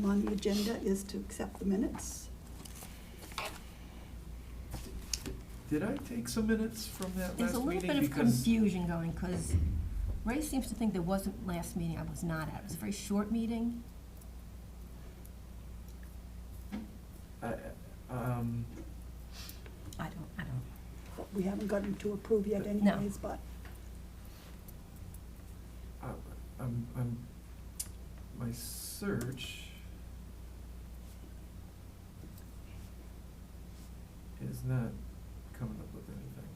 on the agenda is to accept the minutes. Did I take some minutes from that There's last a little meeting? bit of Because confusion going, because Ray seems to think there wasn't last meeting I was not at. It was a very short meeting. I, I don't. But we haven't gotten to approve yet No. anyways, but my search is not coming up with anything.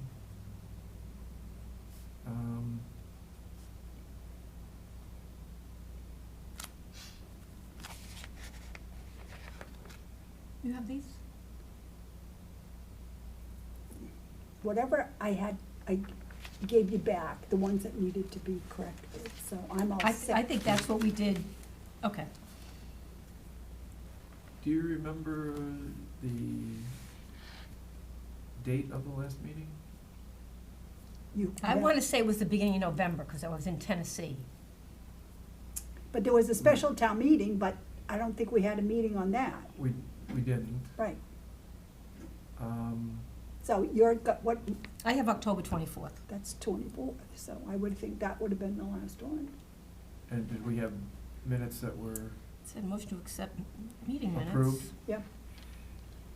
You have these? whatever I had, I gave you back, the ones that needed to be corrected, so I'm all set. I think that's what we did. Okay. Do you remember the date of the last meeting? I want to say it was the beginning of November, because I was in Tennessee. But there was a special town meeting, but I don't think we had a meeting on that, We didn't. right? Um, So you're, what, I have October 24th. that's 24th, so I would think that would have been the last one. and did we have minutes that were It said motion to accept meeting minutes. approved? Yep.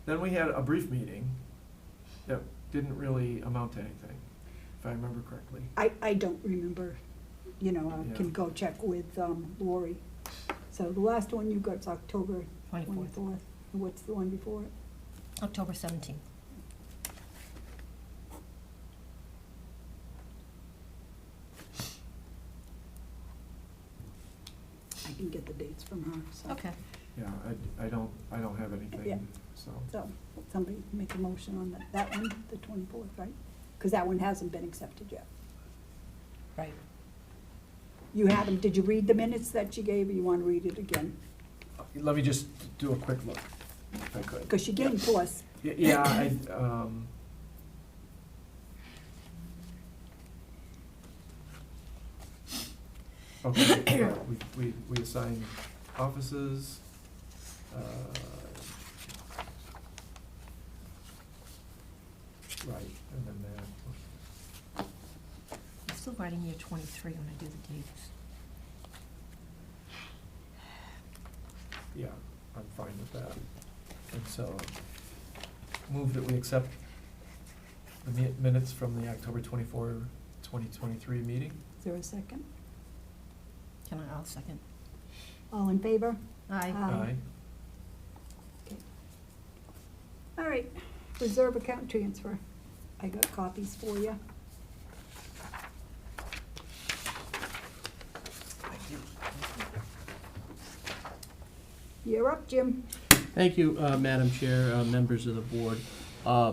Then we had a brief meeting that didn't really amount to anything, if I remember correctly. I don't remember, you know, I can Yeah. go check with Lori. So the last one you got is October 24th. 24th. And what's the one before it? October 17th. I can get the dates from her, so. Okay. Yeah, I don't have Yeah. anything, so. So, somebody make a motion on that one, the 24th, right? Because that one hasn't been accepted yet. Right. You had them, did you read the minutes that she gave, or you want to read it again? Let me just do a quick look, if I could. Because she gave them to us. Yeah, okay, we assign offices, right, and then that, I'm still writing year 23 when I do the dates. yeah, I'm fine with that. And so, move that we accept the minutes from the October 24, 2023 meeting. Is there a second? I'll second. All in favor? Aye. Aye. Okay. All right, reserve account transfer. I got copies for you. Thank you. You're up, Jim. Thank you, Madam Chair, members of the board.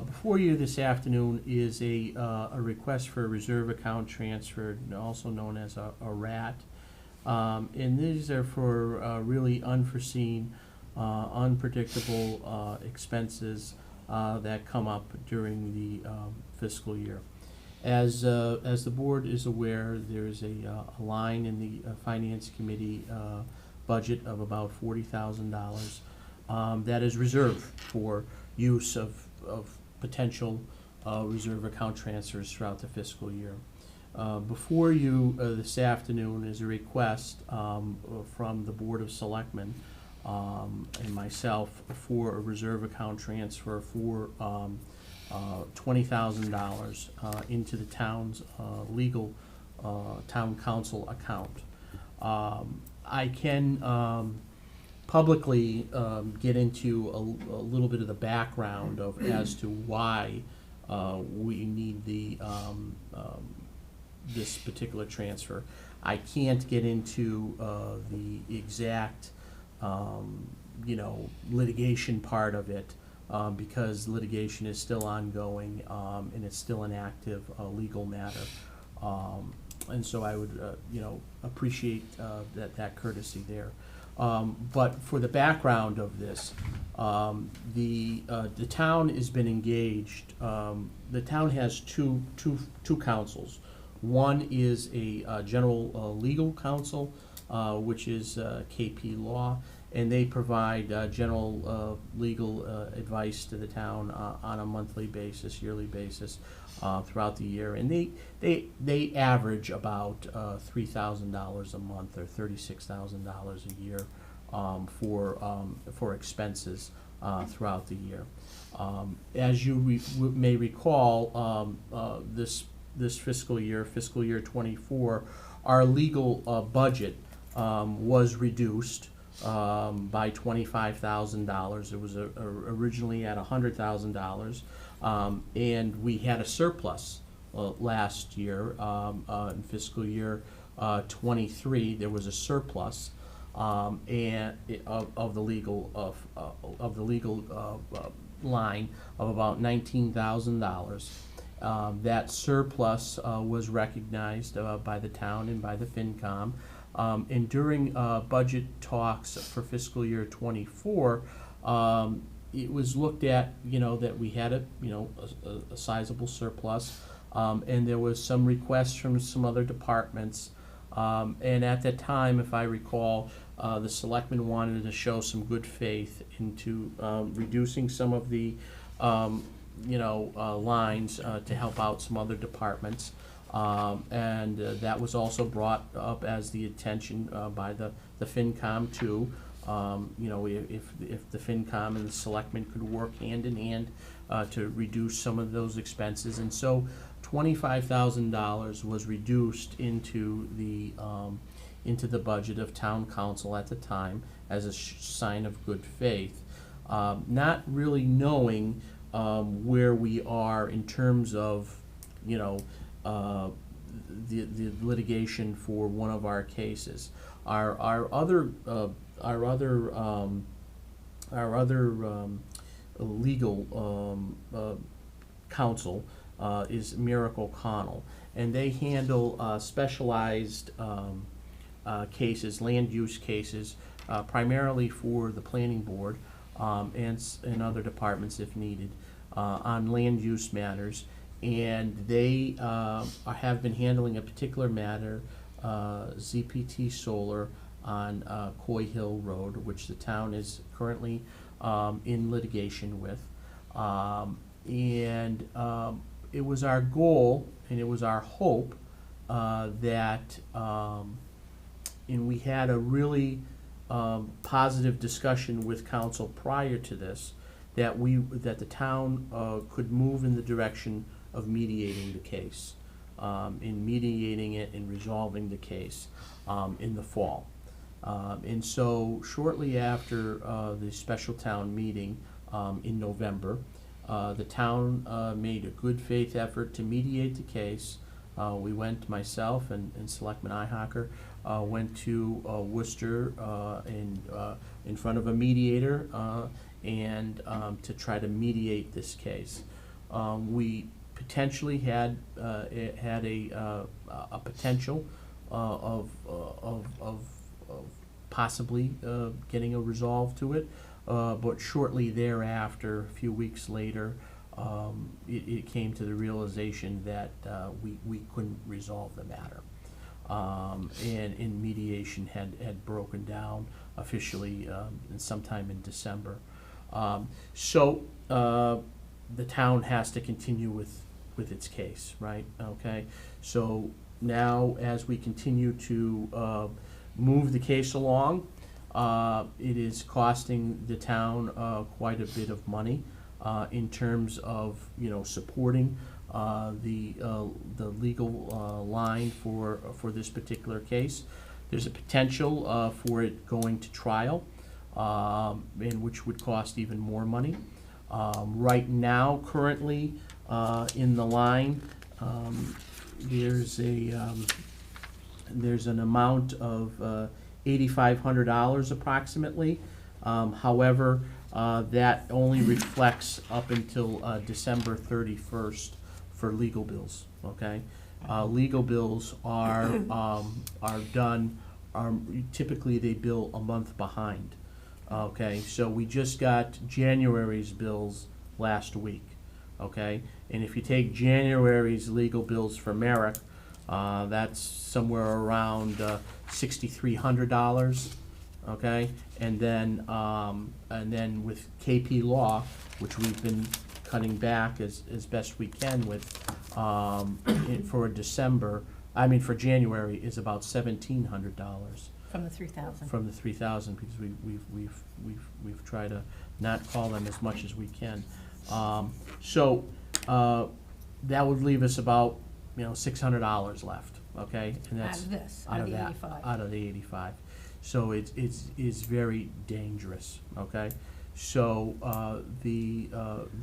Before you this afternoon is a request for a reserve account transfer, also known as a RAT. And these are for really unforeseen, unpredictable expenses that come up during the fiscal year. As the board is aware, there's a line in the Finance Committee budget of about $40,000 that is reserved for use of potential reserve account transfers throughout the fiscal year. Before you this afternoon is a request from the Board of Selectmen and myself for a reserve account transfer for $20,000 into the town's legal town council account. I can publicly get into a little bit of the background of as to why we need the this particular transfer. I can't get into the exact litigation part of it because litigation is still ongoing and it's still an active legal matter. And so I would appreciate that courtesy there. But for the background of this, the town has been engaged. The town has two councils. One is a general legal counsel, which is KP Law, and they provide general legal advice to the town on a monthly basis, yearly basis, throughout the year. And they average about $3,000 a month or $36,000 a year for expenses throughout the year. As you may recall, this fiscal year 24, our legal budget was reduced by $25,000. It was originally at $100,000, and we had a surplus last year. In fiscal year 23, there was a surplus and of the legal line of about $19,000. That surplus was recognized by the town and by the FinCom. And during budget talks for fiscal year 24, it was looked at, that we had a sizable surplus, and there was some requests from some other departments. And at that time, if I recall, the selectmen wanted to show some good faith into reducing some of the lines to help out some other departments. And that was also brought up as the attention by the FinCom too. If the FinCom and the selectmen could work hand in hand to reduce some of those expenses. And so $25,000 was reduced into the budget of town council at the time as a sign of good faith, not really knowing where we are in terms of the litigation for one of our cases. Our other legal counsel is Merrick O'Connell, and they handle specialized cases, land use cases, primarily for the planning board and other departments if needed, on land use matters. And they have been handling a particular matter, ZPT Solar on Coy Hill Road, which the town is currently in litigation with. And it was our goal and it was our hope that, and we had a really positive discussion with council prior to this, that the town could move in the direction of mediating the case, in mediating it and resolving the case in the fall. And so shortly after the special town meeting in November, the town made a good faith effort to mediate the case. We went, myself and Selectman Ihawker, went to Worcester in front of a mediator and to try to mediate this case. We potentially had a potential of possibly getting a resolve to it, but shortly thereafter, a few weeks later, it came to the realization that we couldn't resolve the matter, and in mediation had broken down officially sometime in December. So the town has to continue with its case, right? Okay, so now as we continue to move the case along, it is costing the town quite a bit of money in terms of supporting the legal line for this particular case. There's a potential for it going to trial, and which would cost even more money. Right now, currently in the line, there's an amount of $8,500 approximately. However, that only reflects up until December 31st for legal bills. Okay, legal bills are done. Typically, they bill a month behind. Okay, so we just got January's bills last week. Okay, and if you take January's legal bills for Merrick, that's somewhere around $6,300. okay? And then with KP Law, which we've been cutting back as best we can with, for for January, is about $1,700 From the 3,000. from the 3,000, because we've tried to not call them as much as we can. So, that would leave us about, $600 left, okay? And Out that's of this, out of the that, 85. Out of the 85. So it's very dangerous, okay? So, the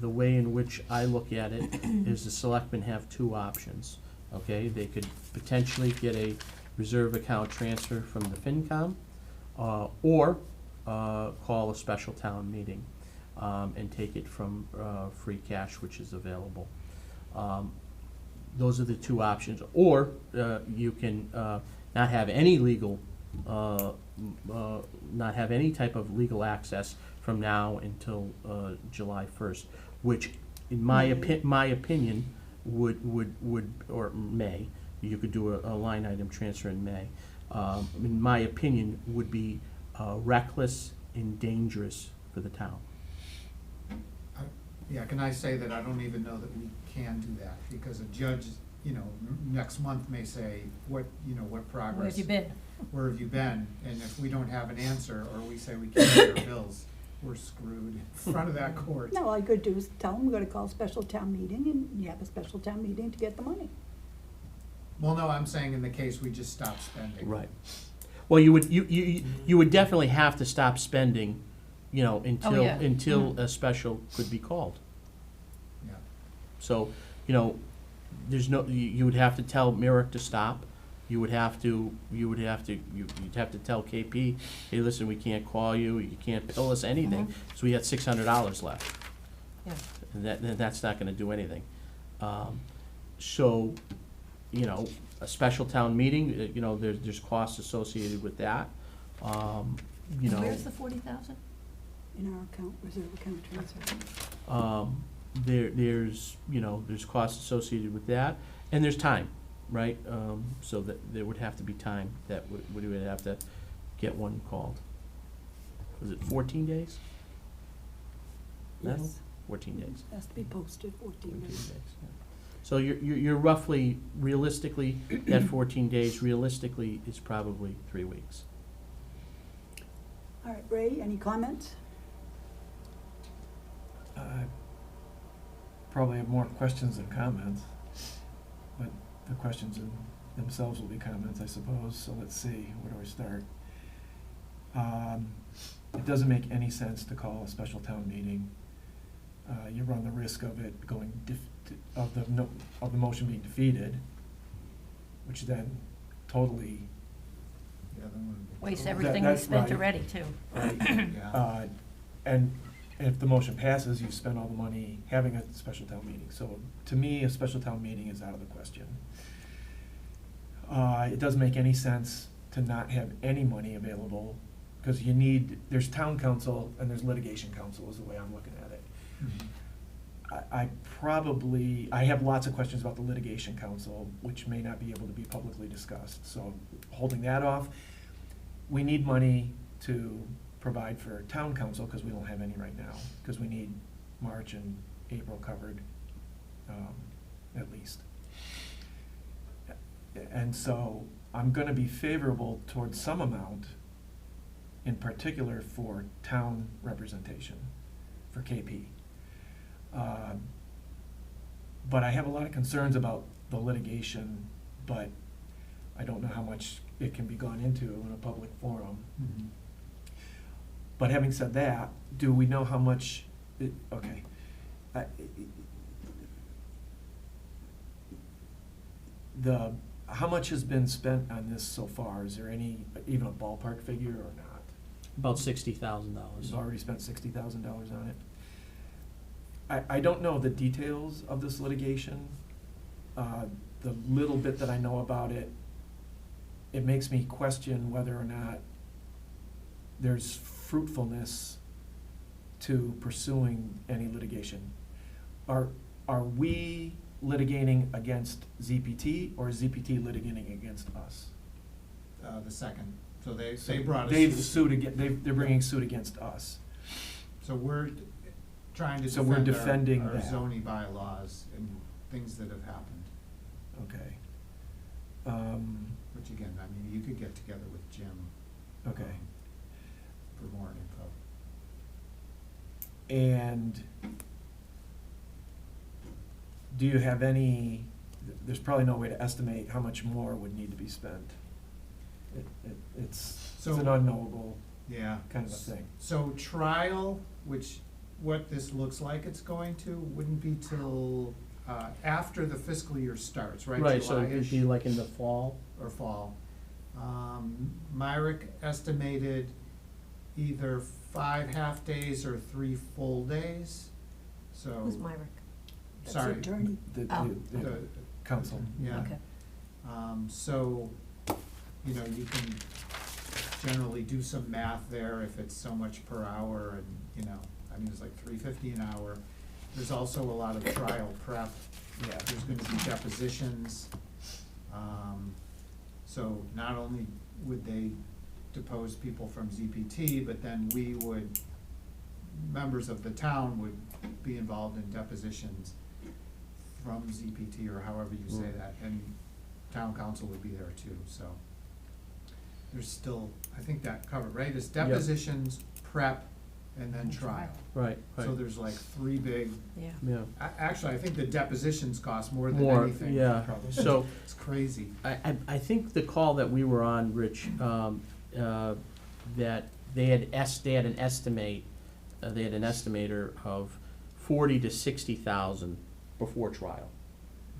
way in which I look at it is the selectmen have two options, okay? They could potentially get a reserve account transfer from the FinCom, or call a special town meeting and take it from free cash, which is available. Those are the two options. Or you can not have any legal, not have any type of legal access from now until July 1st, which, in my opinion, would or May. You could do a line item transfer in May. In my opinion, would be reckless and dangerous for the town. Yeah, can I say that I don't even know that we can do that, because a judge, next month may say, what progress? Where have you been? Where have you been? And if we don't have an answer, or we say we can't pay our bills, we're screwed in front of that court. No, all you could do is tell them we're gonna call a special town meeting, and you have a special town meeting to get the money. Well, no, I'm saying in the case we just stop spending. Right. Well, you would definitely have to stop spending, until yeah. a special could be called. Yeah. So, there's no, you would have to tell Merrick to stop. You'd have to tell KP, hey, listen, we can't call you, you can't bill us anything. Mhm. So we had $600 left. Yeah. And that's not gonna do anything. So, a special town meeting, there's costs associated with that. And where's the 40,000? In our account, reserve account transfer. There's costs associated with that, and there's time, right? So that there would have to be time that we would have to get one called. Was it 14 days? Metal? Yes. 14 days. Has to be posted 14 days. Yeah. So you're roughly, realistically, that 14 days realistically is probably 3 weeks. All right, Ray, any comments? I probably have more questions than comments, but the questions in themselves will be comments, I suppose, so let's see, where do I start? It doesn't make any sense to call a special town meeting. You run the risk of it going, of the motion being defeated, which then totally, Yeah, then we'll- Waste everything we that's spent right. already, too. Yeah. and if the motion passes, you spend all the money having a special town meeting. So to me, a special town meeting is out of the question. It doesn't make any sense to not have any money available, because there's town council and there's litigation council is the way I'm looking at it. Mhm. I have lots of questions about the litigation council, which may not be able to be publicly discussed, so holding that off. We need money to provide for town council, because we don't have any right now, because we need March and April covered, at least. And so I'm gonna be favorable towards some amount, in particular for town representation, for KP. But I have a lot of concerns about the litigation, but I don't know how much it can be gone into in a public forum. Mhm. But having said that, do we know how much, okay. How much has been spent on this so far? Is there even a ballpark figure or not? About $60,000. We've already spent $60,000 on it. I don't know the details of this litigation. The little bit that I know about it, it makes me question whether or not there's fruitfulness to pursuing any litigation. Are we litigating against ZPT, or is ZPT litigating against us? The second. So they So brought us. they've sued they're bringing suit against us. So we're trying to So we're defending our that. zoning bylaws and things that have happened, Okay. which again, I mean, you could get together with Jim. Okay. For more info. And do you have any, there's probably no way to estimate how much more would need to be spent. It's So- an unknowable Yeah. kind of a thing. So trial, which, what this looks like it's going to, wouldn't be till, after the fiscal year starts, right? Right, so it'd July-ish be like in the fall? or fall. Myrick estimated either 5 half-days or 3 full days, so. Who's Myrick? That's the Sorry. attorney. The The- council. Yeah. Okay. So, you know, you can generally do some math there if it's so much per hour and, you know, I mean, it's like $3.50 an hour. There's also a lot of trial prep. Yeah. There's gonna be depositions. So not only would they depose people from ZPT, but then we would, members of the town would be involved in depositions from ZPT or however you say Mm. that, and town council would be there too, so. There's still, I think that covered, right, it's depositions, prep, and then trial. Right, right. So there's like 3 big, Yeah. Yeah. actually, I think the depositions cost more than More, anything. yeah. Probably. So It's crazy. I think the call that we were on, Rich, that they had an estimate, they had an estimator of 40 to 60,000 before trial.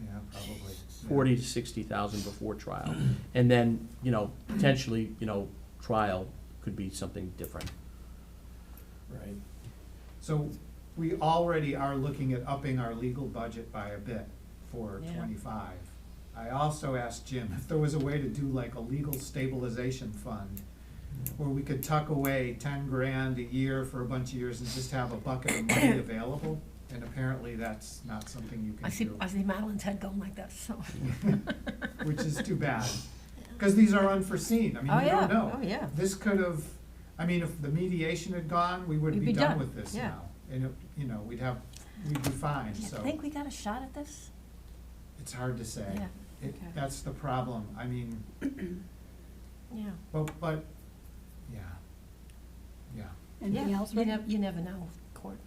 Yeah, probably. Yeah. 40 to 60,000 before trial. And then, you know, potentially, you know, trial could be something different. Right. So we already are looking at upping our legal budget by a bit for Yeah. 25. I also asked Jim if there was a way to do like a legal stabilization fund where we could tuck away 10 grand a year for a bunch of years and just have a bucket of money available. And apparently that's not something you I can see, do, I see Madeline's head going like that, so. which is too bad. Because these are unforeseen. I Oh, mean, you yeah. don't know. Oh, yeah. This could have, I mean, if the mediation had gone, we would We'd be be done done, with this yeah. now. And, you know, we'd be fine, Do you so. think we got a shot at this? It's hard to say. Yeah, It, okay. that's the problem. I mean, Yeah. but, yeah. Yeah. Anything Yeah, else, you Rick? you never know, court.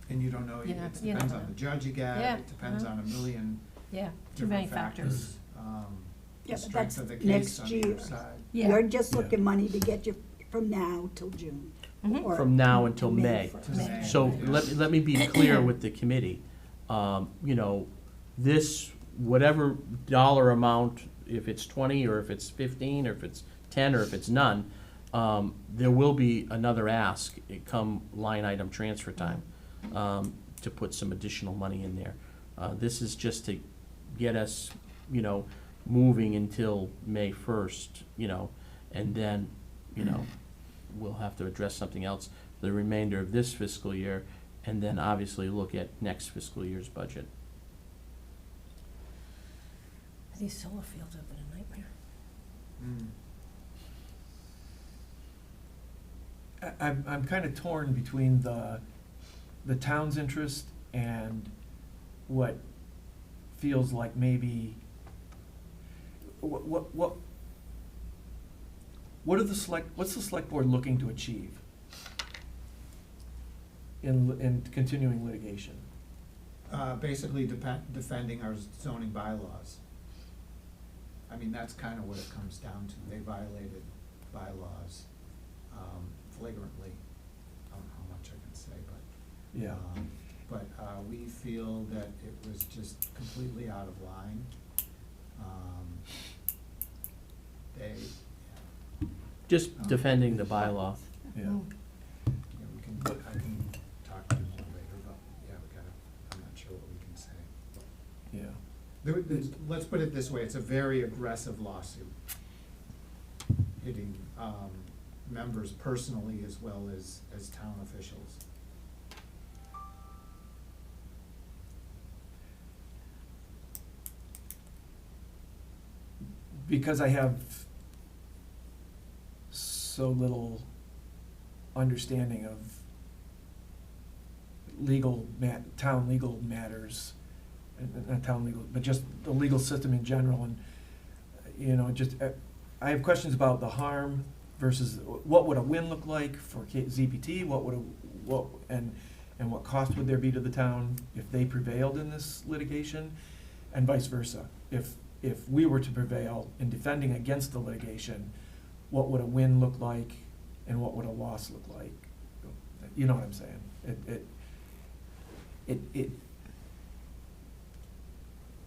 And you don't know, You know, it you depends never on the know. judge you get, Yeah, it depends uh-huh. on a million Yeah, too many different factors. factors. Yeah, The but strength that's of the case next on either year. side. Yeah. You're just Yeah. looking money to get you from now till June. Mhm. or From now to until May. 1st. To May. So Yeah. let me be clear with the committee. You know, this, whatever dollar amount, if it's 20 or if it's 15 or if it's 10 or if it's none, there will be another ask come line item transfer time, to put some additional money in there. This is just to get us, you know, moving until May 1st, you know, and then, you know, we'll have to address something else for the remainder of this fiscal year, and then obviously look at next fiscal year's budget. These solar fields have been a nightmare. Mm. I'm kind of torn between the town's interest and what feels like maybe, what are what's the select board looking to achieve in continuing litigation? Basically defending our zoning bylaws. I mean, that's kind of what it comes down to. They violated bylaws flagrantly. I don't know how much I can say, but. Yeah. But we feel that it was just completely out of line. They, Just defending the bylaw. Yeah. Mm. yeah, I can talk to you more later, but yeah, I'm not sure what we can say. Yeah. Let's put it this way, it's a very aggressive lawsuit, hitting members personally as well as town officials. Because I have so little understanding of town legal matters, not town legal, but just the legal system in general, and, I have questions about the harm versus what would a win look like for ZPT, and what cost would there be to the town if they prevailed in this litigation, and vice versa. If we were to prevail in defending against the litigation, what would a win look like, and what would a loss look like? You know what I'm saying?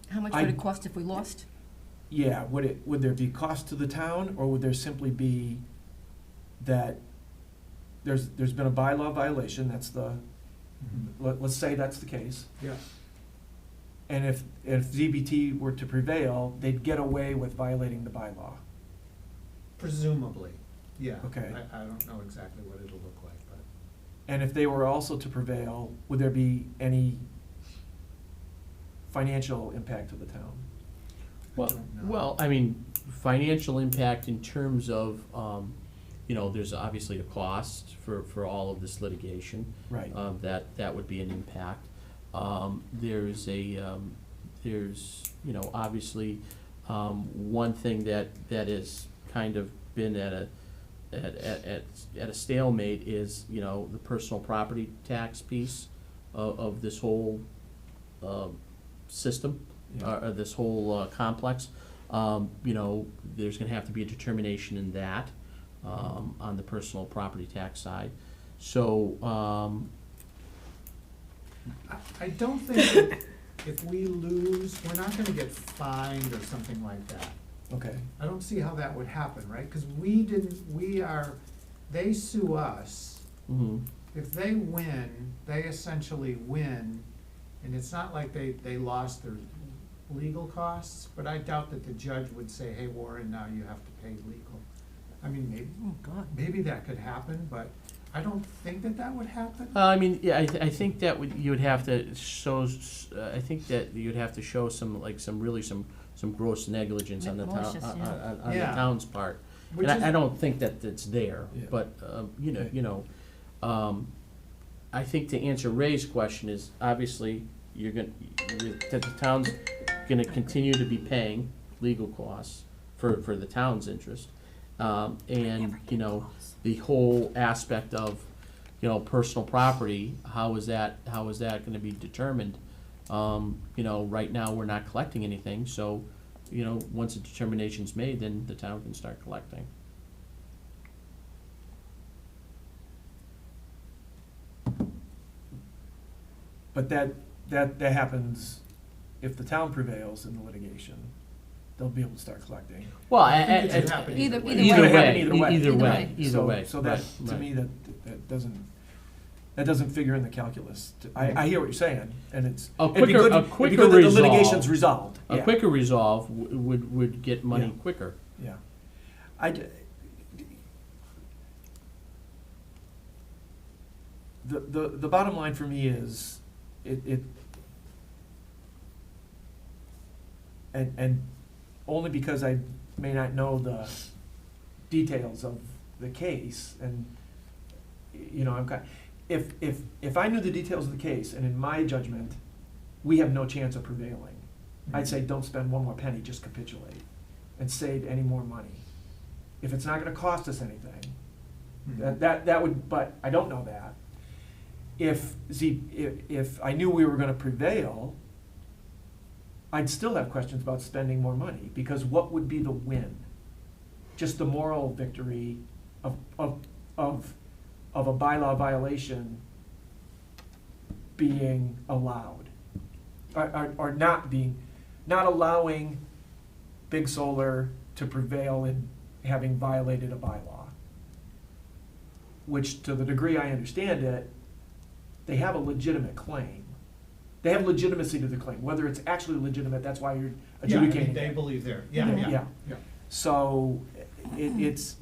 How much I- would it cost if we lost? Yeah, would there be cost to the town, or would there simply be that there's been a bylaw violation, that's let's say that's the case, Yeah. and if ZBT were to prevail, they'd get away with violating the bylaw. Presumably, yeah. Okay. I don't know exactly what it'll look like, but. And if they were also to prevail, would there be any financial impact to the town? Well, don't know. well, I mean, financial impact in terms of, there's obviously a cost for all of this litigation. Right. That would be an impact. There's obviously, one thing that has kind of been at a stalemate is, the personal property tax piece of this whole, system, Yeah. this whole, complex. There's gonna have to be a determination in that, on the personal property tax side. So, I don't think that if we lose, we're not gonna get fined or something like that. Okay, I don't see how that would happen, right? Cause they sue us. mhm. If they win, they essentially win, and it's not like they lost their legal costs, but I doubt that the judge would say, hey, Warren, now you have to pay legal. I mean, Oh, God. maybe that could happen, but I don't think that would happen. I mean, yeah, I think that you would have to show, I think that you'd have to show some gross negligence on the town, Malicious, yeah. on the Yeah. town's part. Which And is- I don't think that it's there, Yeah. but, Okay. I think to answer Ray's question is, obviously, that the town's gonna continue to be paying legal costs for the town's interest. And, the whole aspect of, personal property, how is that gonna be determined? Right now, we're not collecting anything, so, once a determination's made, then the town can start collecting. but that happens if the town prevails in the litigation, they'll be able to start collecting. Well, I think it should happen Either way. way. Either Either way, way. either Either way, way. either way. So that, right, to right. me, that doesn't figure in the calculus. I hear what you're saying, and it's, A it'd be quicker- good, a it'd be quicker good that the resolve. litigation's resolved, A yeah. quicker resolve would get money Yeah. quicker. Yeah. The bottom line for me is, and only because I may not know the details of the case, and, if I knew the details of the case, and in my judgment, we have no chance of prevailing, I'd say, don't spend one more penny, just capitulate, and save any more money. If it's not gonna cost us anything, Mhm. that would, but I don't know that. If I knew we were gonna prevail, I'd still have questions about spending more money, because what would be the win? Just the moral victory of a bylaw violation being allowed, or not allowing Big Solar to prevail in having violated a bylaw. Which, to the degree I understand it, they have a legitimate claim. They have legitimacy to the claim, whether it's actually legitimate, that's why you're Yeah, I mean, adjudicating they it. believe they're, yeah. Yeah. So, if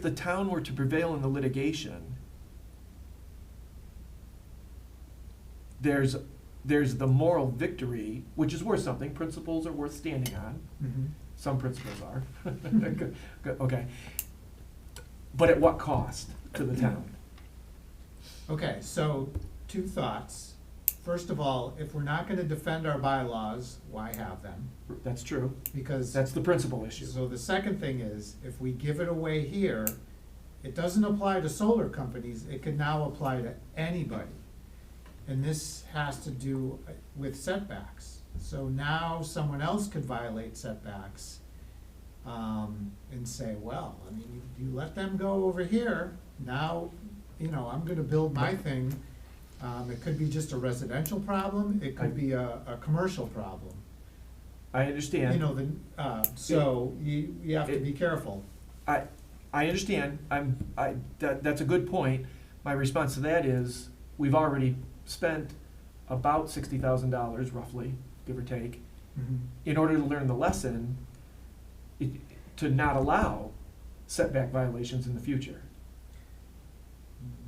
the town were to prevail in the litigation, there's the moral victory, which is worth something, principles are worth standing on, Mhm. some principals are. Good, good, okay. But at what cost to the town? Okay, so two thoughts. First of all, if we're not gonna defend our bylaws, why have them? That's true, Because. that's the principal issue. So the second thing is, if we give it away here, it doesn't apply to solar companies, it can now apply to anybody. And this has to do with setbacks. So now someone else could violate setbacks, and say, well, I mean, you let them go over here, now, you know, I'm gonna build my thing. It could be just a residential problem, it could be a commercial problem. I understand. You know, so you have to be careful. I understand, that's a good point. My response to that is, we've already spent about $60,000 roughly, give or take, in order to learn the lesson, to not allow setback violations in the future.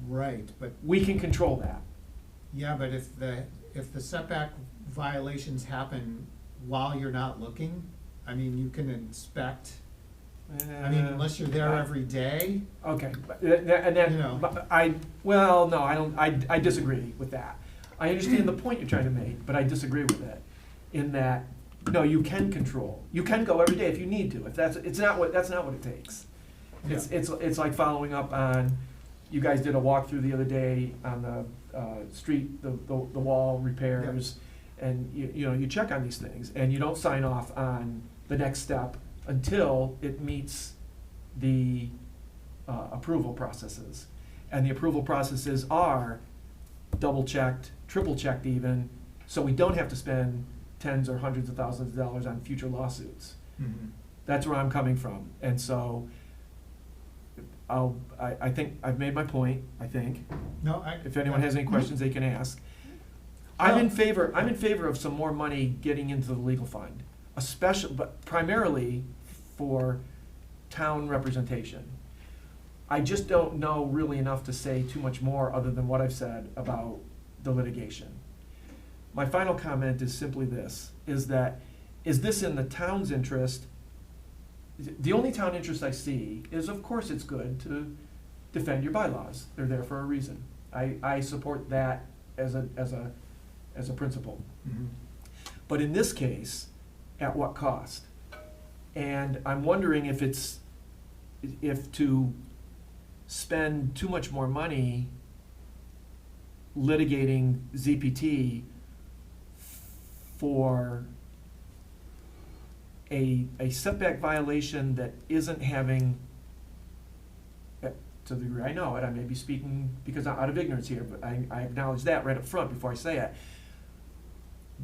Right, but, We can control that. yeah, but if the setback violations happen while you're not looking, I mean, you can inspect, I mean, unless you're there every day. Okay, and that, You know. but I don't, I disagree with that. I understand the point you're trying to make, but I disagree with it, in that, no, you can control. You can go every day if you need to, if that's not what it takes. It's like following up on, you guys did a walkthrough the other day on the street, the wall repairs, and you know, you check on these things, and you don't sign off on the next step until it meets the approval processes. And the approval processes are double-checked, triple-checked even, so we don't have to spend tens or hundreds of thousands of dollars on future lawsuits. That's where I'm coming from, and so I think I've made my point, I think. No, If anyone has any questions, they can ask. I'm in favor of some more money getting into the legal fund, but primarily for town representation. I just don't know really enough to say too much more other than what I've said about the litigation. My final comment is simply this, is this in the town's interest? The only town interest I see is, of course, it's good to defend your bylaws. They're there for a reason. I support that as a principle. But in this case, at what cost? And I'm wondering if to spend too much more money litigating ZPT for a setback violation that isn't having, to the degree I know it, I may be speaking because I'm out of ignorance here, but I acknowledge that right up front before I say it.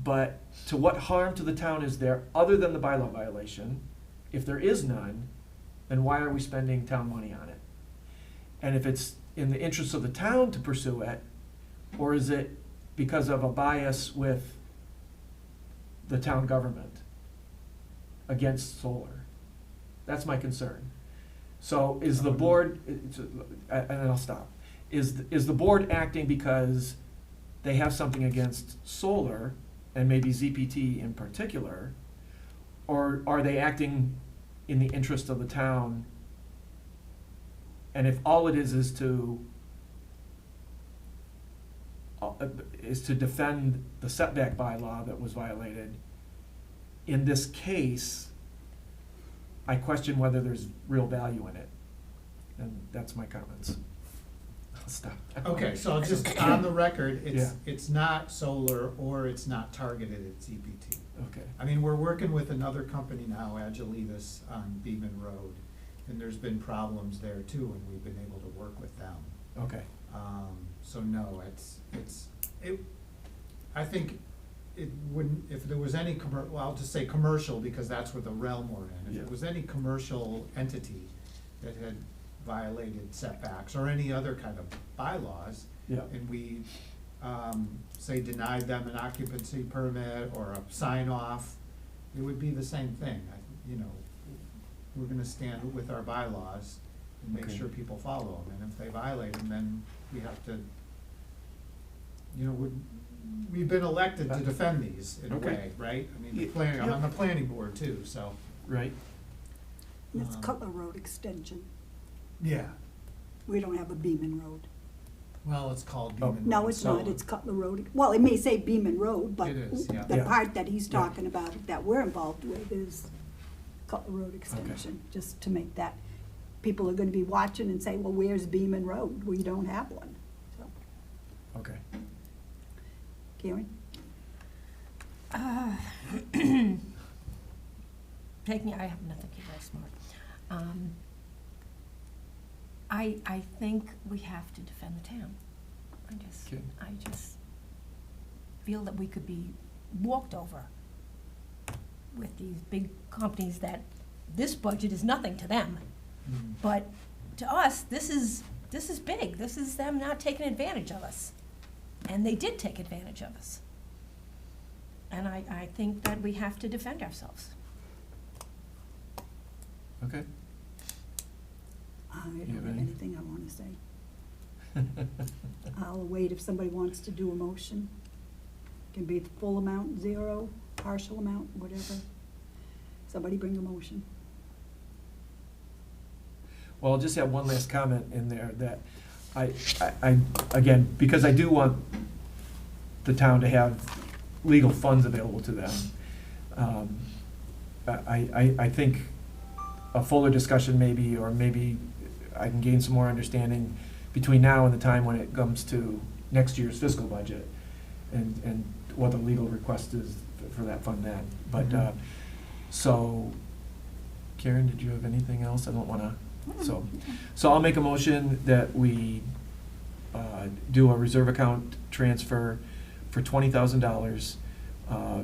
But to what harm to the town is there other than the bylaw violation? If there is none, then why are we spending town money on it? And if it's in the interest of the town to pursue it, or is it because of a bias with the town government against solar? That's my concern. So is the board, and then I'll stop, is the board acting because they have something against solar, and maybe ZPT in particular, or are they acting in the interest of the town? And if all it is to defend the setback bylaw that was violated, in this case, I question whether there's real value in it. And that's my comments. I'll stop. Okay, so just on the record, Yeah. it's not solar or it's not targeted at ZPT. Okay. I mean, we're working with another company now, Agilitas, on Beaman Road, and there's been problems there too, and we've been able to work with them. Okay. So no, I think it wouldn't, if there was any well, I'll just say commercial, because that's what the realm we're in. If Yeah. it was any commercial entity that had violated setbacks or any other kind of bylaws, Yeah. and we, say denied them an occupancy permit or a sign off, it would be the same thing. You know, we're gonna stand with our bylaws and make Okay. sure people follow them, and if they violate them, then we have to, you know, we've been elected to defend these in a Okay. way, right? I mean, Yeah, I'm yeah. on the planning board too, so. right? It's Cutler Road Extension. Yeah, We don't have a Beaman Road. well, it's called Oh. Beaman Road. No, it's so- not, it's Cutler Road. Well, it may say Beaman Road, but It is, yeah. the Yeah. part that he's Yeah. talking about, that we're involved with, is Cutler Road Extension, just to make that, people are gonna be watching and say, well, where's Beaman Road? We don't have one. So, Okay. Karen? I have nothing, you're very smart. I think we have to defend the town. Okay. I just feel that we could be walked over with these big companies that this budget is nothing to them. Mm. But to us, this is big. This is them not taking advantage of us. And they did take advantage of us. And I think that we have to defend ourselves. Okay. I You don't have have any? anything I wanna say. I'll wait if somebody wants to do a motion. Can be the full amount, zero, partial amount, whatever. Somebody bring a motion. Well, I'll just have one last comment in there that again, because I do want the town to have legal funds available to them, I think a fuller discussion maybe, or maybe I can gain some more understanding between now and the time when it comes to next year's fiscal budget, and what the legal request is for that fund then. But, Mhm. so, Karen, did you have anything else? I don't wanna, so I'll make a motion that we do a reserve account transfer for $20,000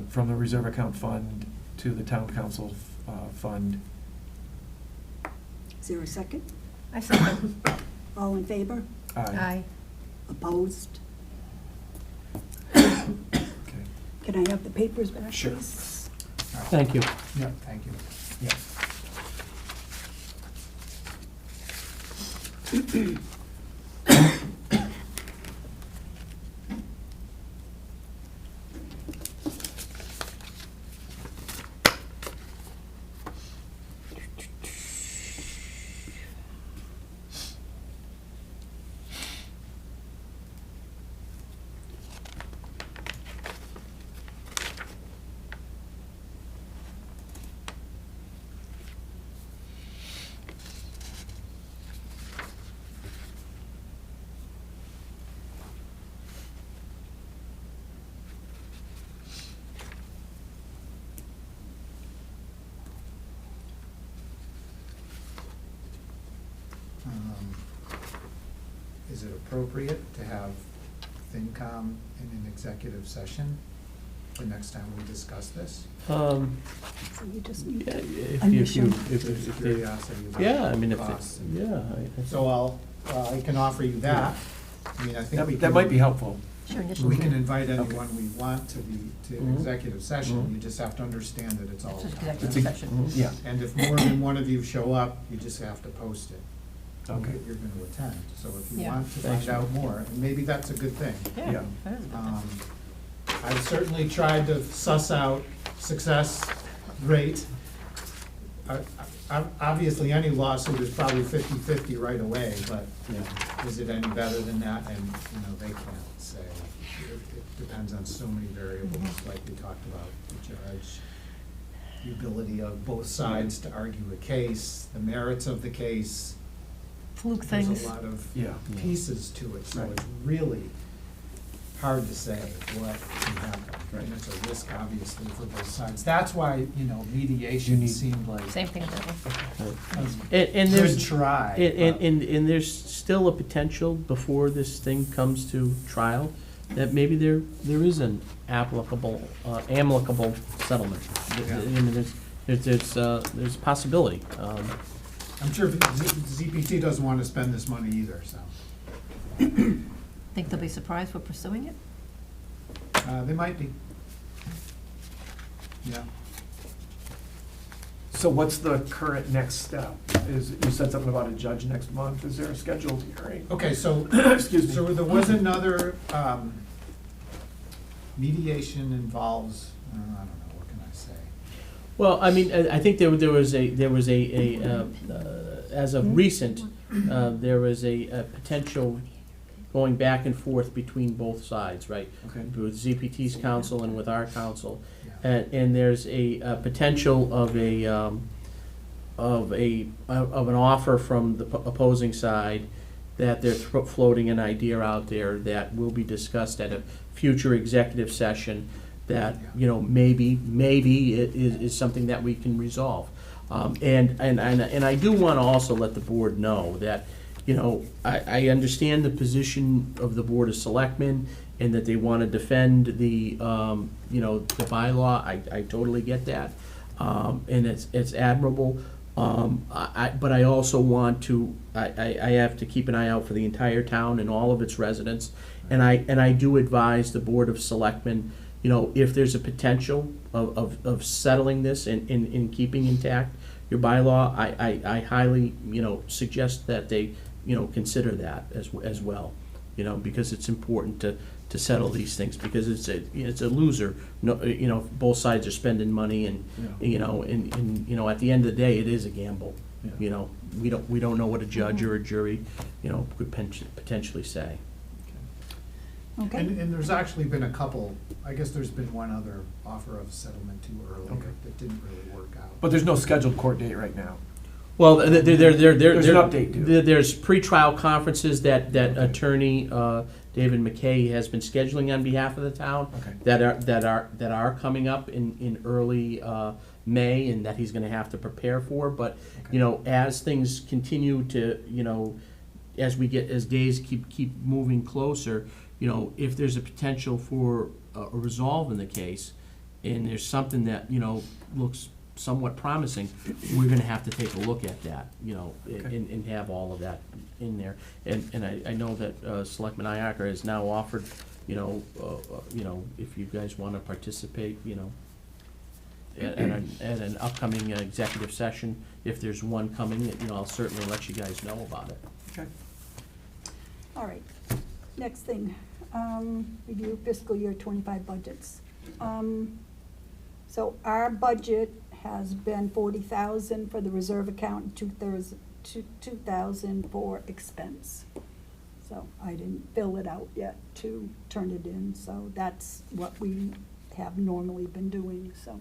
from the reserve account fund to the town council fund. Is there a second? I second. All in favor? Aye. Opposed? Okay. Can I have the papers back, Sure. please? All right. Thank you. Yeah, thank you. Yeah. Is it appropriate to have FinCom in an executive session the next time we discuss this? So you just need Yeah, to if initial. you, Just if they, curiosity about yeah, I mean, if, costs it- and- yeah. So I can offer you that. I mean, I think we can. That might be helpful. Sure, initial. We can invite anyone we want to Mhm. executive session, Mhm. you just have to understand that it's all. It's just about executive that. session. Yeah, And if more than one of you show up, you just have to post it. okay. You're gonna attend, so if you Yeah. want to Thanks, find out Mike. more, and maybe that's a good thing. Yeah. That is a good thing. I've certainly tried to suss out success rate. Obviously, any lawsuit is probably 50-50 right away, but is it any better than that? And, they can't say. It depends on so many variables, like we talked about, the judge, the ability of both sides to argue a case, the merits of the case. Fluke There's things. a lot of Yeah. pieces to it, so Right. it's really hard to say what can happen. Right. And it's a risk, obviously, for both sides. That's why, You mediation need- seemed like Same thing with that one. a And good there's, try. and there's still a potential before this thing comes to trial, that maybe there is an amicable settlement. Yeah. I mean, there's a possibility. I'm sure ZPT doesn't want to spend this money either, so. Think they'll be surprised we're pursuing it? They might be. Yeah. So what's the current next step? You said something about a judge next month. Is there a scheduled hearing? Okay, so, Excuse me. so there was another, mediation involves, I don't know, what can I say? Well, I mean, I think there was as of recent, there was a potential going back and forth between both sides, right? Okay. With ZPT's counsel and with our counsel. Yeah. And there's a potential of an offer from the opposing side that they're floating an idea out there that will be discussed at a future executive session that, you know, maybe it is something that we can resolve. And I do want to also let the board know that, you know, I understand the position of the Board of Selectmen and that they want to defend the, you know, the bylaw. I totally get that. And it's admirable. But I also want to, I have to keep an eye out for the entire town and all of its residents. And I do advise the Board of Selectmen, you know, if there's a potential of settling this and keeping intact your bylaw, I highly, you know, suggest that they, you know, consider that as well. You know, because it's important to settle these things, because it's a loser. No, you know, both sides are spending money and, Yeah. you know, and you know, at the end of the day, it is a gamble. Yeah. You know, we don't know what a judge or a jury, you know, could potentially say. Okay, And there's actually been a couple, I guess there's been one other offer of settlement too earlier Okay. that didn't really work out. But there's no scheduled court date right now. Well, there's an update due. There's pretrial conferences that attorney David McKay has been scheduling on behalf of the town. Okay. That are coming up in early May, and that he's going to have to prepare for. But Okay. you know, as things continue to, you know, as days keep moving closer, you know, if there's a potential for a resolve in the case, and there's something that, you know, looks somewhat promising, we're gonna have to take a look at that, you know, Okay. and have all of that in there. And I know that Selectman Iacocca has now offered, you know, if you guys wanna participate, you know, at an upcoming executive session, if there's one coming, you know, I'll certainly let you guys know about it. Okay. all right. Next thing, review fiscal year 25 budgets. So our budget has been 40,000 for the reserve account, and 2,000 for expense. So I didn't fill it out yet to turn it in, so that's what we have normally been doing, so.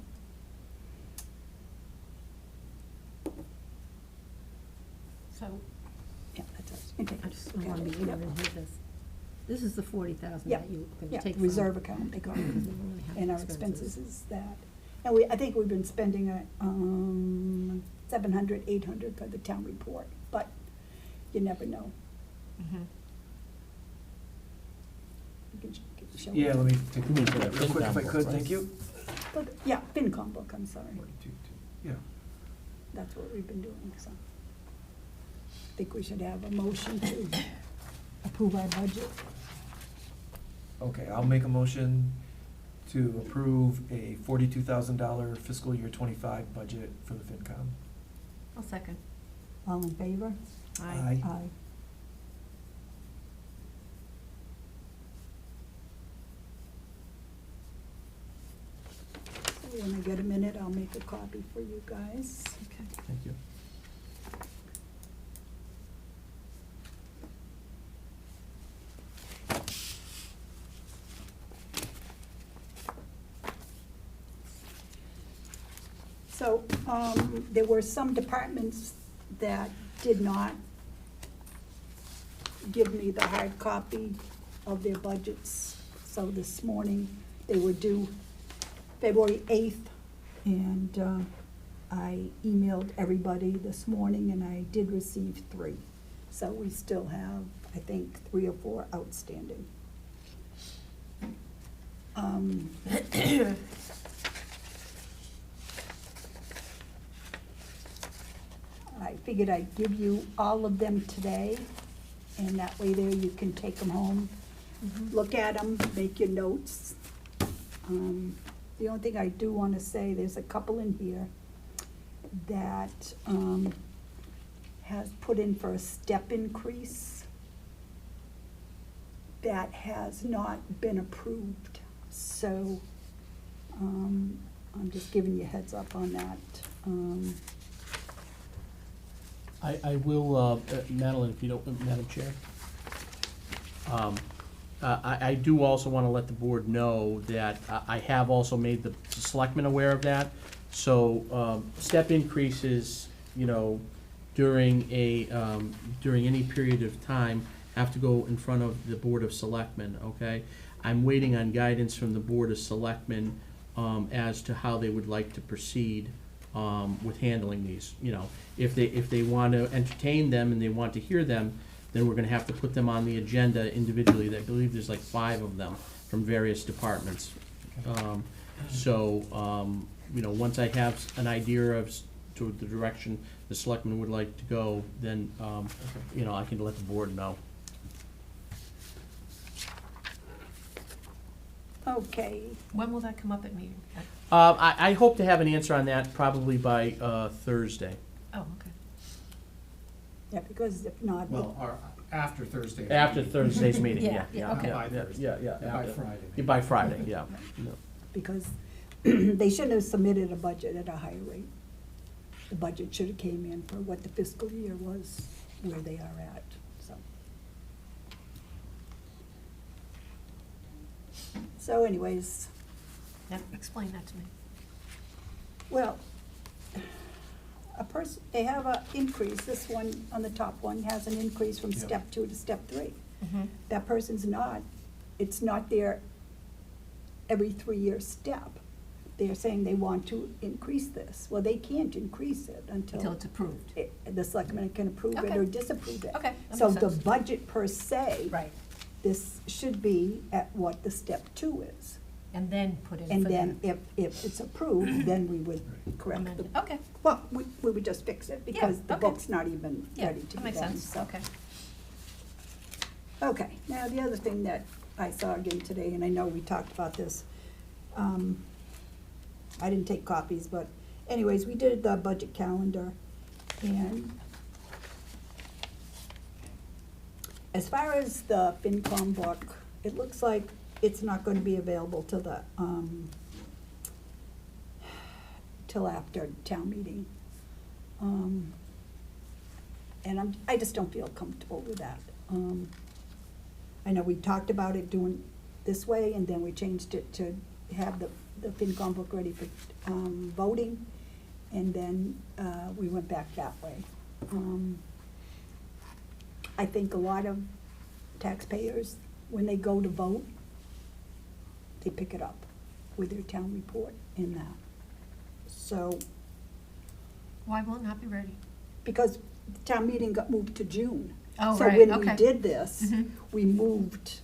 So, Yeah, that's us. Okay. I just don't wanna be ignorant of this. This is the 40,000 Yeah, that you're yeah, gonna take from. reserve account, they call Because it. they don't really have And our expenses is that. And I think we've been spending, 700, 800 for the town report, but you never know. Mhm. You can show Yeah, it. let me take a You mean look for at the that real quick if I FinCom could, book, thank right? you. But, yeah, FinCom book, I'm sorry. 42, yeah. That's what we've been doing, so. I think we should have a motion to approve our budget. Okay, I'll make a motion to approve a $42,000 fiscal year 25 budget for the FinCom. I'll second. All in favor? Aye. Aye. So when I get a minute, I'll make a copy for you guys. Okay. Thank you. So, there were some departments that did not give me the hard copy of their budgets. So this morning, they were due February 8th, and I emailed everybody this morning, and I did receive 3. So we still have, I think, 3 or 4 outstanding. I figured I'd give you all of them today, and that way there you can take them home, look at them, make your notes. The only thing I do want to say, there's a couple in here that has put in for a step increase that has not been approved. So I'm just giving you a heads up on that. I will, Madeline, if you don't, Madam Chair. I do also want to let the board know that I have also made the selectmen aware of that. So, step increases, you know, during any period of time have to go in front of the Board of Selectmen, okay? I'm waiting on guidance from the Board of Selectmen, as to how they would like to proceed, with handling these, you know. If they want to entertain them and they want to hear them, then we're gonna have to put them on the agenda individually. I believe there's like 5 of them from various departments. You know, once I have an idea of to the direction the selectmen would like to go, then, you know, I can let the board know. Okay, When will that come up at meeting? I hope to have an answer on that probably by Thursday. Oh, okay. yeah, because if not, Well, or after Thursday. After Thursday's meeting, Yeah, yeah, yeah, yeah, okay. yeah, By yeah, Thursday. yeah. By Friday. Yeah, by Friday, yeah. No. because they shouldn't have submitted a budget at a higher rate. The budget should have came in for what the fiscal year was, where they are at, so. So anyways, Now, explain that to me. well, they have a increase, this one on the top one has an increase from Yeah. step 2 to step 3. Mm-hmm. That person's not, it's not their every 3-year step. They're saying they want to increase this. Well, they can't increase it Until it's approved. the selectmen can approve it Okay. or disapprove it. Okay, that So makes the sense. budget per se, Right, this should be at what the step 2 is. and then put in for And the. then if it's approved, then we would correct amend the, it. Okay, well, we would just fix it because the okay. book's not even yeah, ready to that be makes done, sense, so. okay. Okay, now the other thing that I saw again today, and I know we talked about this, I didn't take copies, but anyways, we did the budget calendar, and as far as the FinCom book, it looks like it's not gonna be available till till after town meeting. And I just don't feel comfortable with that. I know we talked about it doing this way, and then we changed it to have the FinCom book ready for, voting, and then, we went back that way. I think a lot of taxpayers, when they go to vote, they pick it up with their town report in that. So, Why will it not be ready? because the town meeting got moved to June. Oh, So right, when okay. we did this, Mhm. we moved,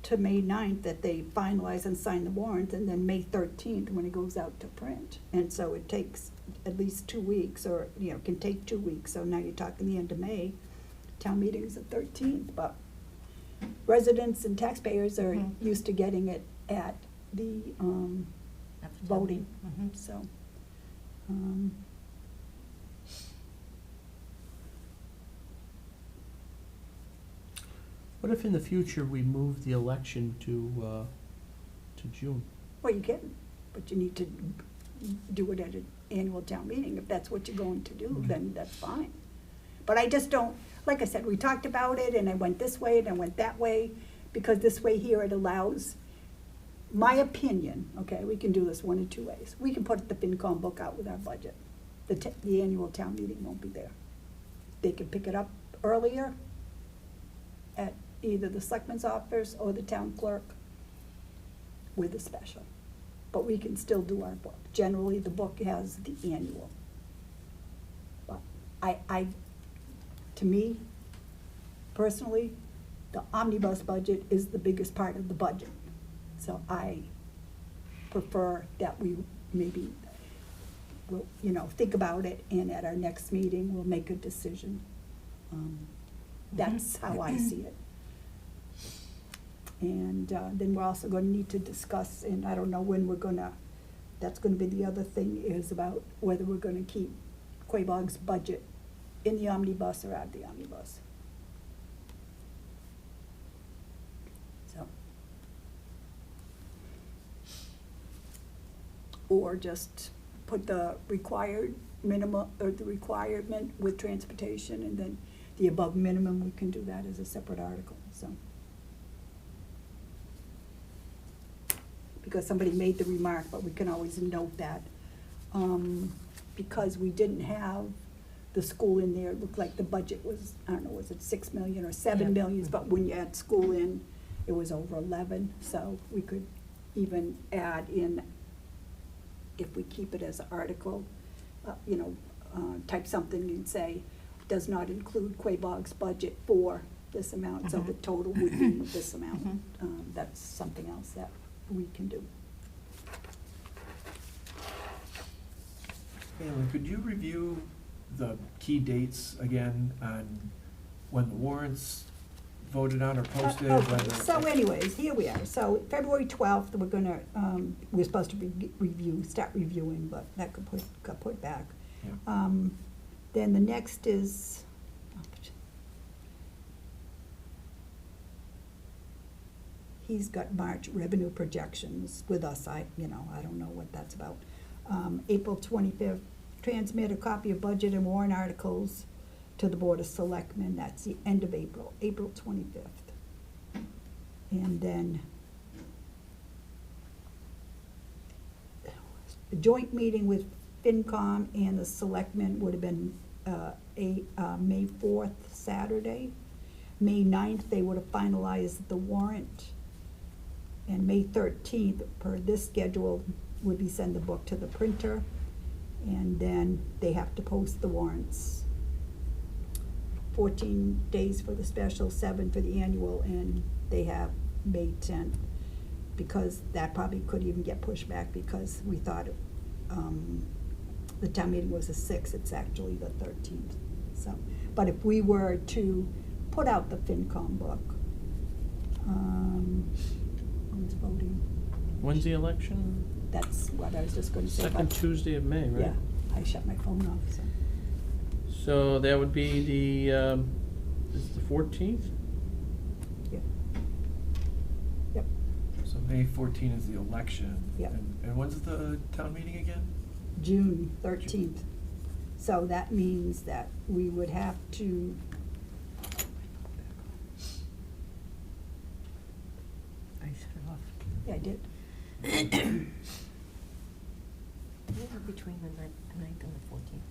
to May 9th, that they finalize and sign the warrant, and then May 13th, when it goes out to print. And so it takes at least 2 weeks, or, you know, can take 2 weeks, so now you're talking the end of May. Town meeting's the 13th, but residents and taxpayers are Mhm. used to getting it at the, At the time. voting, Mhm. so. What if in the future we move the election to June? Well, you can, but you need to do it at an annual town meeting. If that's what you're going to do, then that's fine. But I just don't, like I said, we talked about it, and I went this way, and I went that way, because this way here it allows, my opinion, okay, we can do this one of 2 ways. We can put the FinCom book out with our budget. The annual town meeting won't be there. They can pick it up earlier at either the selectman's office or the town clerk with a special. But we can still do our book. Generally, the book has the annual. But to me, personally, the omnibus budget is the biggest part of the budget. So I prefer that we maybe, will, you know, think about it, and at our next meeting, we'll make a decision. That's how I see it. And then we're also gonna need to discuss, and I don't know when we're gonna, that's gonna be the other thing, is about whether we're gonna keep Quabog's budget in the omnibus or out the omnibus. So. or just put the required minimum, or the requirement with transportation, and then the above minimum, we can do that as a separate article, so. Because somebody made the remark, but we can always note that, because we didn't have the school in there, it looked like the budget was, I don't know, was it 6 million or 7 Yeah. million, but when you add school in, it was over 11, so we could even add in, if we keep it as an article, type something and say, does not include Quabog's budget for this amount, so the total would be this amount. Mhm. That's something else that we can do. Alan, could you review the key dates again on when the warrants voted on or posted? Okay, whether- so anyways, here we are. So February 12th, we're gonna, we're supposed to start reviewing, but that got put back. Yeah. Then the next is, he's got March revenue projections with us. I don't know what that's about. April 25th, transmit a copy of budget and warrant articles to the Board of Selectmen. That's the end of April, April 25th. And then a joint meeting with FinCom and the Selectmen would have been May 4th, Saturday. May 9th, they would have finalized the warrant. And May 13th, per this schedule, would be send the book to the printer. And then they have to post the warrants. 14 days for the special, 7 for the annual, and they have May 10th. Because that probably could even get pushed back because we thought the town meeting was the 6th, it's actually the 13th. So, but if we were to put out the FinCom book, who's voting? When's the election? That's what I was just gonna say. Second about- Tuesday of May, right? Yeah, I shut my phone off, so. So that would be is it the 14th? Yep. Yep, So May 14 is the election. Yep. And when's the town meeting again? June 13th. So that means that we would have to, I shut it off. yeah, I did. Between the 9th and the 14th.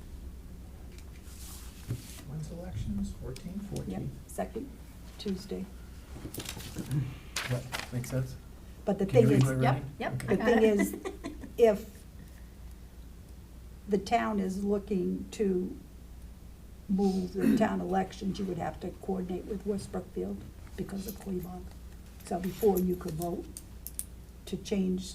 When's elections? 14? Yep, second Tuesday. That makes sense? But the Can you thing read is, my Yep, writing? yep. Okay. I the got thing it. is, if the town is looking to move the town elections, you would have to coordinate with West Brookfield because of Quabog. So before you could vote to change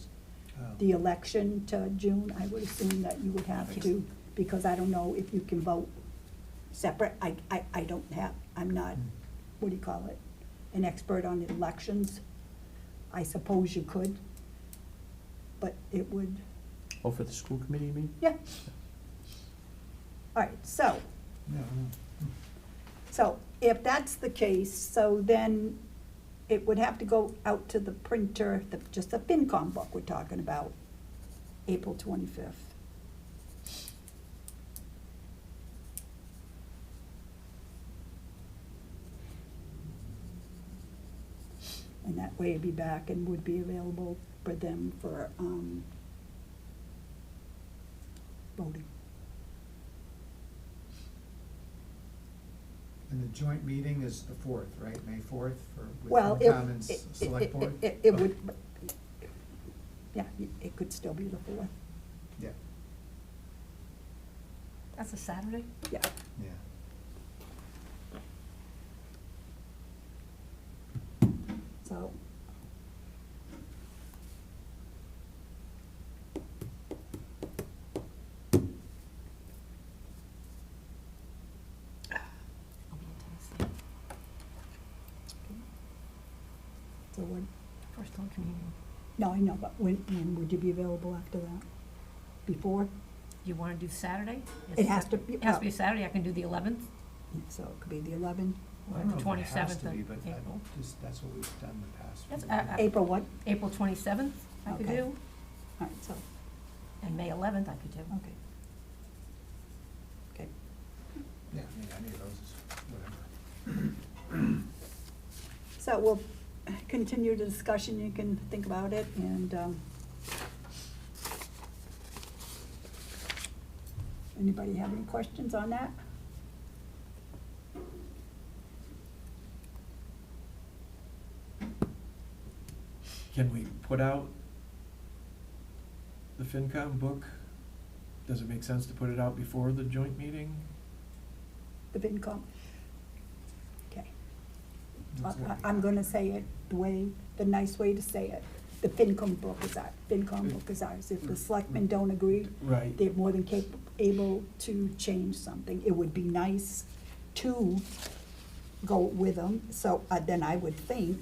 the election to June, I would assume that you would have to, because I don't know if you can vote separate. I don't have, I'm not, what do you call it, an expert on elections. I suppose you could, but it would, Oh, for the school committee, you mean? yeah. All right, so, so if that's the case, so then it would have to go out to the printer, just the FinCom book we're talking about, April 25th. And that way it'd be back and would be available for them for voting. And the joint meeting is the 4th, right? May 4th with Well, FinCom and Select Board? it would, yeah, it could still be the 4th, Yeah, That's a Saturday? yeah. yeah. So, I'll be in Tennessee. so when, First on communion. no, I know, but when would you be available after that? Before? You wanna do Saturday? It has to be- It has to be a Saturday, I can do the 11th, So it could be the 11th, I or don't the know if it 27th has to of be, but April. that's what we've done in the past. That's, few years. April what? April 27th, I could Okay. do. All right, so, And May 11th I could do. Okay. Okay. Yeah, I mean, any of those is whatever. So we'll continue the discussion, you can think about it, and, anybody have any questions on that? Can we put out the FinCom book? Does it make sense to put it out before the joint meeting? The FinCom? Okay. That's what we I'm have. gonna say it the nice way to say it. The FinCom book is ours. If the selectmen don't agree, Right, they're more than able to change something. It would be nice to go with them, so then I would think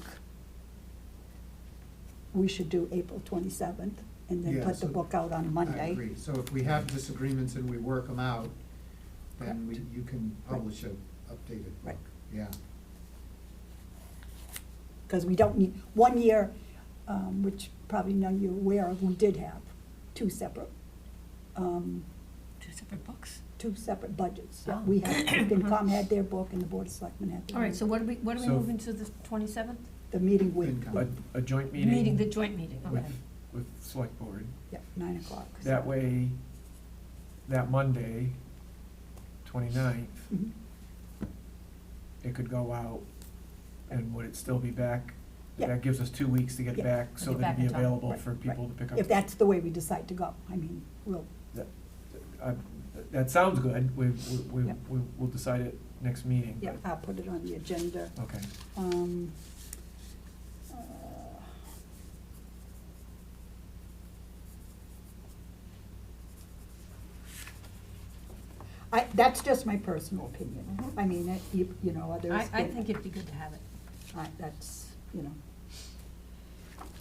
we should do April 27th, and then Yeah, put the so book out on Monday. I agree. So if we have disagreements and we work them out, then Correct. you can publish a updated book. Right. Yeah. Because we don't need, 1 year, which probably none of you are aware of, we did have two separate, 2 separate books. two separate budgets. Yeah, Oh. we had, FinCom had their book and the Board of Selectmen had their. All right, so what are we So- moving to the 27th? The meeting with, FinCom. a joint The meeting. meeting, the joint meeting, okay. With select board. yeah, 9 o'clock. That way, that Monday, 29th, Mhm. it could go out, and would it still be back? Yeah. That gives us 2 weeks to get Yeah. back, so Get that back it'd in be time. available Right, for people to pick up. If that's the way we decide to go, I mean, That sounds good, Yeah. we'll decide it next meeting. yeah, but- I'll put it on the agenda. Okay, Um, that's just my personal opinion. Mhm. I mean, you know, others. I can- think it'd be good to have it. That's, you know.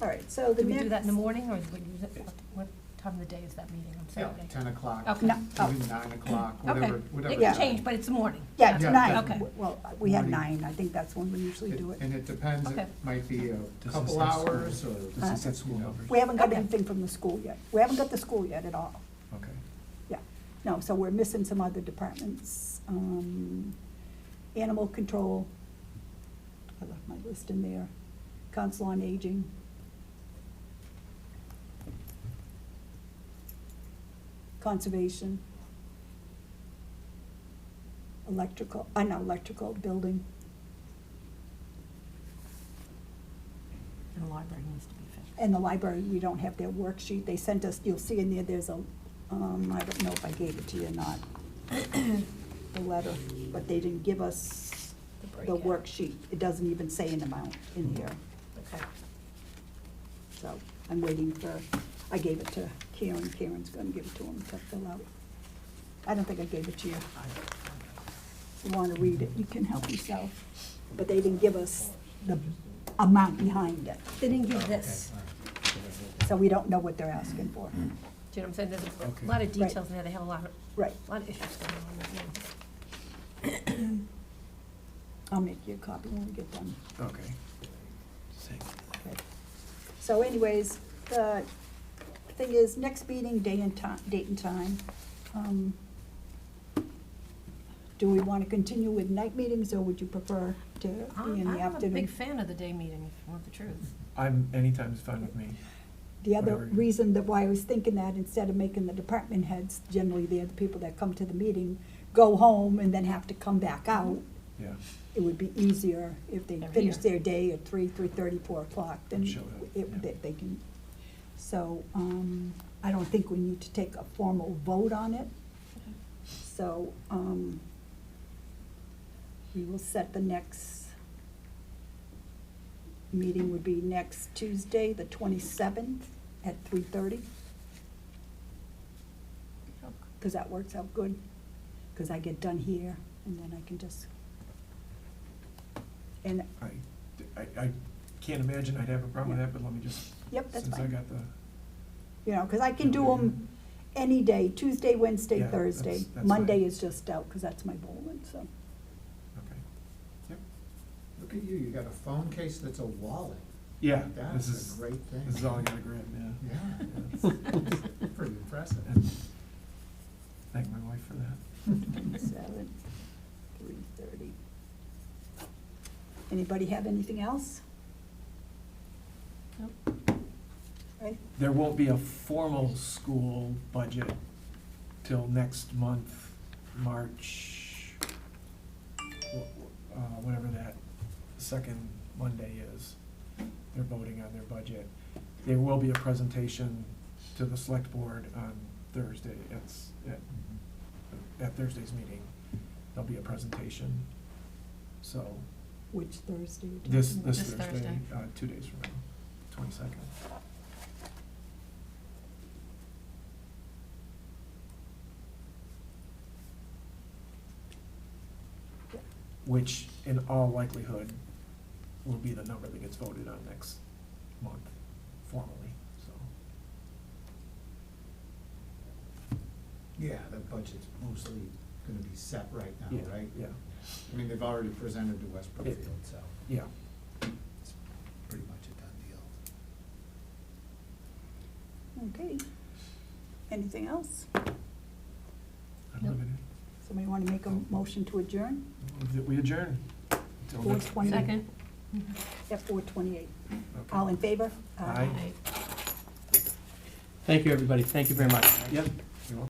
All right, so the Do next. we do that in the morning, or do we use it, what time of the day is that meeting on Yeah, Saturday? 10 o'clock. Okay. No, oh. Even 9 o'clock, Okay, whatever. it Yeah. can change, but it's the morning. Yeah, it's Yeah, 9. okay. Well, we have Morning. 9, I think that's when we usually do it. And it depends, Okay. it might be a Does this couple have school? hours or. Does Uh, this have school numbers? We haven't got Okay. anything from the school yet. We haven't got the school yet at all. Okay, Yeah, no, so we're missing some other departments. Animal control, I left my list in there. Council on Aging. Conservation. Electrical, building. And the library needs to be fixed. And the library, we don't have their worksheet. They sent us, you'll see in there, there's a, I don't know if I gave it to you or not, the letter, but they didn't give us the breakout. worksheet. It doesn't even say an amount in here. Okay. So I'm waiting for, I gave it to Karen. Karen's gonna give it to him to fill out. I don't think I gave it to you. If you wanna read it, you can help yourself. But they didn't give us the amount behind it, They didn't give this. so we don't know what they're asking for. Do you know what I'm saying? There's Okay. a lot of Right. details in there, they have a lot Right, of issues going on. Yeah. I'll make you a copy when we get done. okay. Okay. So anyways, the thing is, next meeting, date and time. Do we wanna continue with night meetings, or would you prefer to be in the I'm a afternoon? big fan of the day meeting, if you want the truth. Anytime's fine with me. The other Whatever. reason that why I was thinking that, instead of making the department heads, generally they're the people that come to the meeting, go home and then have to come back out, Yeah, it would be easier if they They're finish here. their day at 3:30, 4 o'clock, then Showed up, yeah. they can. So, I don't think we need to take a formal vote on it. So, we will set the next meeting would be next Tuesday, the 27th, at 3:30. Because that works out good, because I get done here, and then I can just, and, I can't imagine I'd have a problem with that, but let me just, yep, that's since I fine. got the, You know, because I can do them any day, Tuesday, Wednesday, Yeah, Thursday. that's Monday fine. is just out, because that's my bowling, so. okay. Yep, Look at you got a phone case that's a wallet. yeah, That's this a great thing. is all I gotta grab, yeah. Yeah, that's pretty impressive. impressive. And thank my wife for that. 7, 3:30. Anybody have anything else? Nope. Right? There won't be a formal school budget till next month, March, whatever that second Monday is. They're voting on their budget. There will be a presentation to the select board on Thursday. At Thursday's meeting, there'll be a presentation. So Which Thursday? are you this talking about? This Thursday, Thursday. 2 days from now, 22nd. Which in all likelihood will be the number that gets voted on next month formally, so. Yeah, the budget's mostly gonna be set right now, Yeah, right? yeah, I mean, they've already presented to West Brookfield, so yeah. it's pretty much a done deal. Okay. Anything else? I don't have any. Somebody want to make a motion to adjourn? Move that we adjourn. Till next- 4:20. Second? At 4:28. Okay. All in favor? Aye. Thank you, everybody. Thank you very much. Yep.